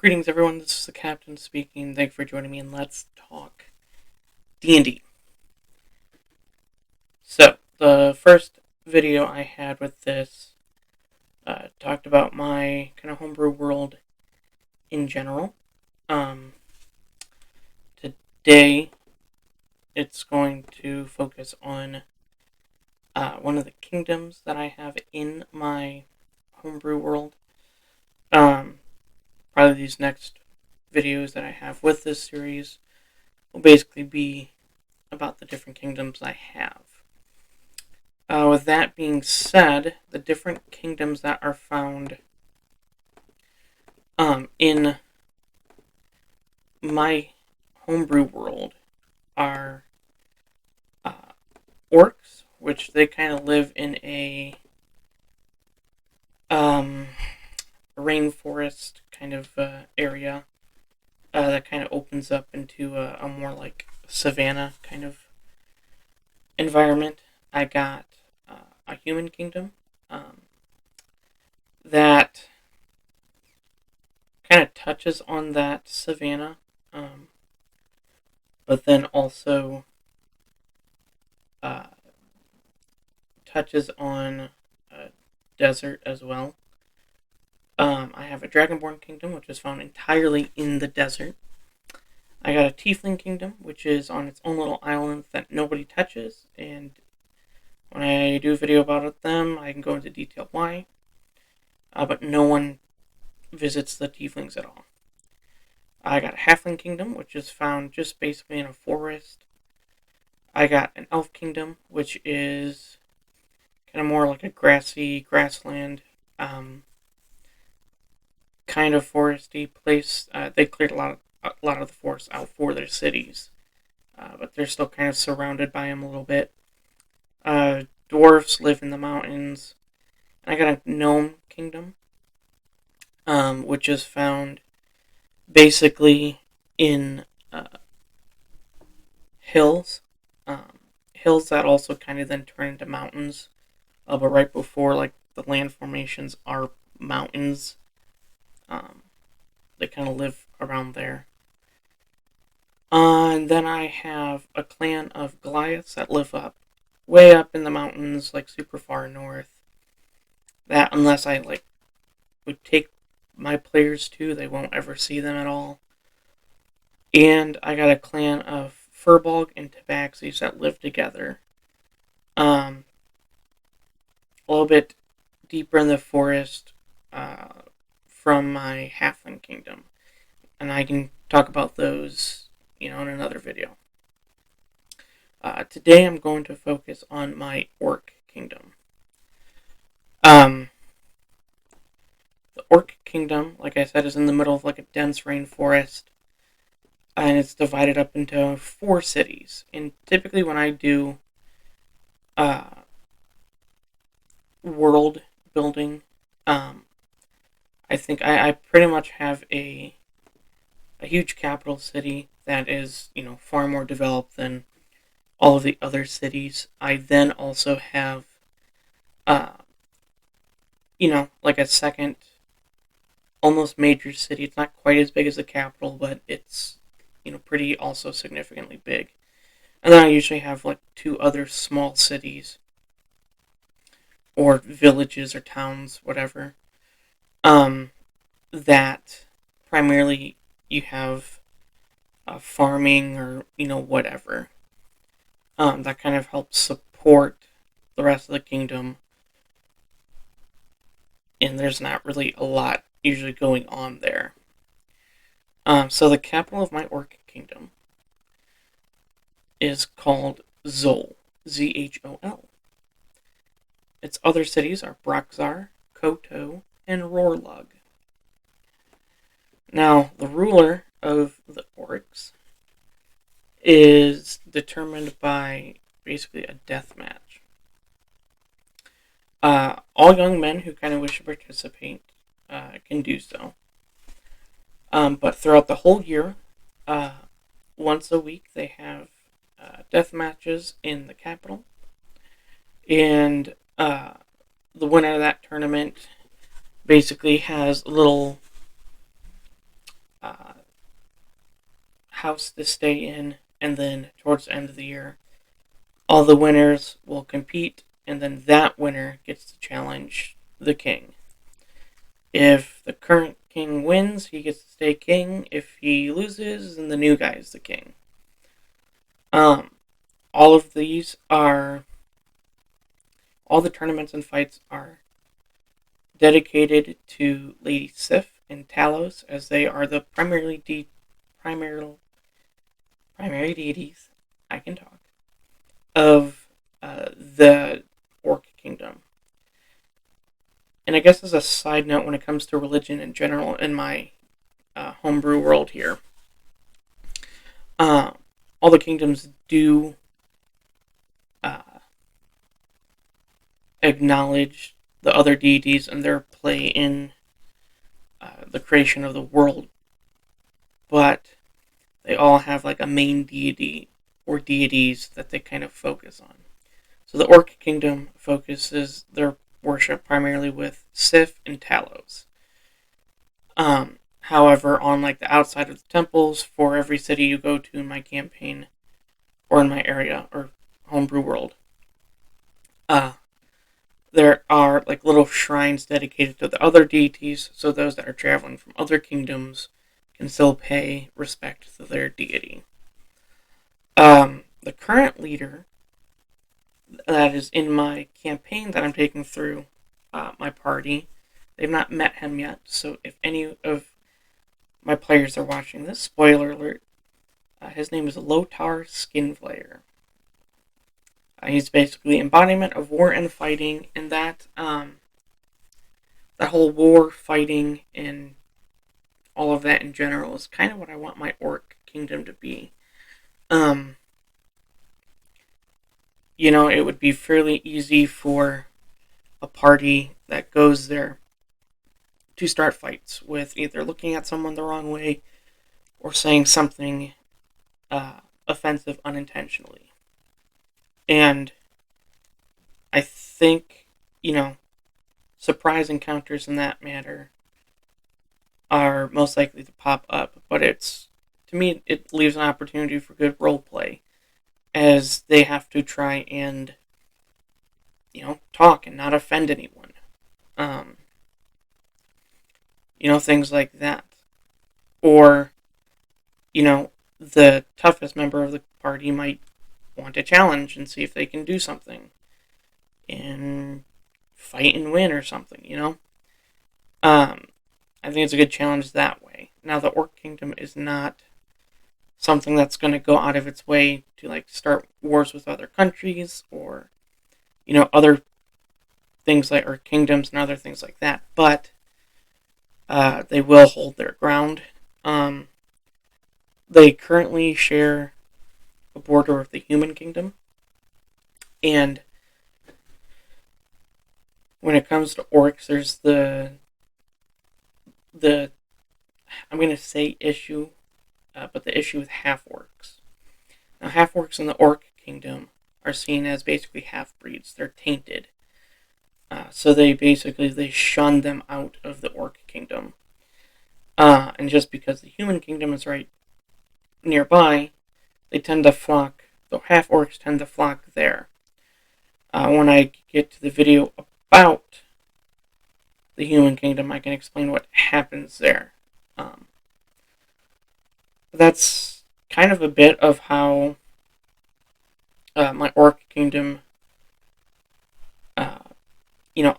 Greetings, everyone. This is the Captain speaking. Thank you for joining me in Let's Talk D&D. So, the first video I had with this talked about my kind of homebrew world in general. Today, it's going to focus on one of the kingdoms that I have in my homebrew world. Probably these next videos that I have with this series will basically be about the different kingdoms I have. With that being said, the different kingdoms that are found in my homebrew world are orcs, which they kind of live in a rainforest kind of area that kind of opens up into a more like savanna kind of environment. I got a human kingdom that kind of touches on that savanna, but then also touches on desert as well. I have a Dragonborn kingdom, which is found entirely in the desert. I got a Tiefling kingdom, which is on its own little island that nobody touches, and when I do a video about them, I can go into detail why. But no one visits the Tieflings at all. I got a Halfling kingdom, which is found just basically in a forest. I got an Elf kingdom, which is kind of more like a grassy grassland, kind of foresty place. They cleared a lot of the forest out for their cities, but they're still kind of surrounded by them a little bit. Dwarves live in the mountains. And I got a gnome kingdom, which is found basically in hills. Hills that also kind of then turn into mountains. But right before like the land formations are mountains. They kind of live around there. And then I have a clan of Goliaths that live way up in the mountains, like super far north. That, unless I would take my players to, they won't ever see them at all. And I got a clan of Furbolg and Tabaxis that live together. A little bit deeper in the forest from my Halfling kingdom. And I can talk about those, in another video. Today I'm going to focus on my Orc Kingdom. The Orc Kingdom, like I said, is in the middle of like a dense rainforest, and it's divided up into 4 cities. And typically when I do world building, I think I pretty much have a huge capital city that is, far more developed than all of the other cities. I then also have, like a second, almost major city. It's not quite as big as the capital, but it's, pretty also significantly big. And then I usually have like 2 other small cities, or villages or towns, whatever, that primarily you have farming or, whatever. That kind of helps support the rest of the kingdom. And there's not really a lot usually going on there. So the capital of my Orc Kingdom is called Zol. Zhol. Its other cities are Broxar, Koto, and Rorlug. Now, the ruler of the orcs is determined by basically a death match. All young men who kind of wish to participate can do so. But throughout the whole year, once a week, they have death matches in the capital. And the winner of that tournament basically has a little house to stay in, and then towards the end of the year, all the winners will compete, and then that winner gets to challenge the king. If the current king wins, he gets to stay king. If he loses, then the new guy is the king. All of these are, all the tournaments and fights are dedicated to Lady Sif and Talos, as they are the primary deities, I can talk, of the Orc Kingdom. And I guess as a side note, when it comes to religion in general in my homebrew world here, all the kingdoms do acknowledge the other deities and their play in the creation of the world, but they all have like a main deity or deities that they kind of focus on. So the Orc Kingdom focuses their worship primarily with Sif and Talos. However, on like the outside of the temples, for every city you go to in my campaign, or in my area, or homebrew world, there are like little shrines dedicated to the other deities, so those that are traveling from other kingdoms can still pay respect to their deity. The current leader that is in my campaign that I'm taking through my party, they've not met him yet, so if any of my players are watching this, spoiler alert, his name is Lotar Skinflayer. He's basically the embodiment of war and fighting, and that whole war, fighting, and all of that in general is kind of what I want my Orc Kingdom to be. It would be fairly easy for a party that goes there to start fights with either looking at someone the wrong way or saying something offensive unintentionally. And I think, surprise encounters in that matter are most likely to pop up, but to me, it leaves an opportunity for good role play, as they have to try and, talk and not offend anyone. Things like that. Or, the toughest member of the party might want a challenge and see if they can do something and fight and win or something, I think it's a good challenge that way. Now, the Orc Kingdom is not something that's going to go out of its way to like start wars with other countries or other things like, or kingdoms and other things like that, but they will hold their ground. They currently share a border with the Human Kingdom, and when it comes to orcs, there's the I'm going to say issue, but the issue with half-orcs. Now, half-orcs in the Orc Kingdom are seen as basically half-breeds. They're tainted. So they shun them out of the Orc Kingdom. And just because the Human Kingdom is right nearby, they tend to flock, the half-orcs tend to flock there. When I get to the video about the Human Kingdom, I can explain what happens there. That's kind of a bit of how my Orc Kingdom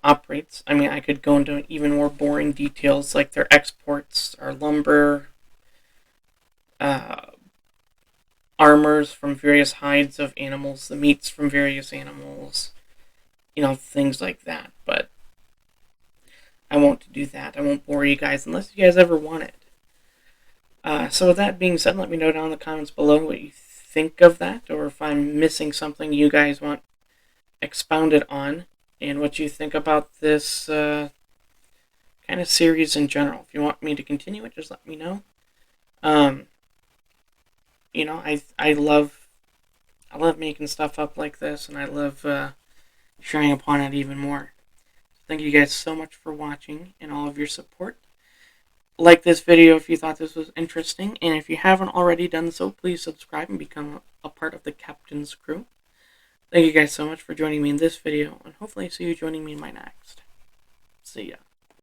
operates. I mean, I could go into even more boring details, like their exports are lumber, armors from various hides of animals, the meats from various animals, things like that. But I won't do that. I won't bore you guys unless you guys ever want it. So with that being said, let me know down in the comments below what you think of that, or if I'm missing something you guys want expounded on, and what you think about this kind of series in general. If you want me to continue it, just let me know. I love making stuff up like this, and I love sharing upon it even more. Thank you guys so much for watching and all of your support. like this video if you thought this was interesting, and if you haven't already done so, please subscribe and become a part of the Captain's crew. Thank you guys so much for joining me in this video, and hopefully I see you joining me in my next. See ya.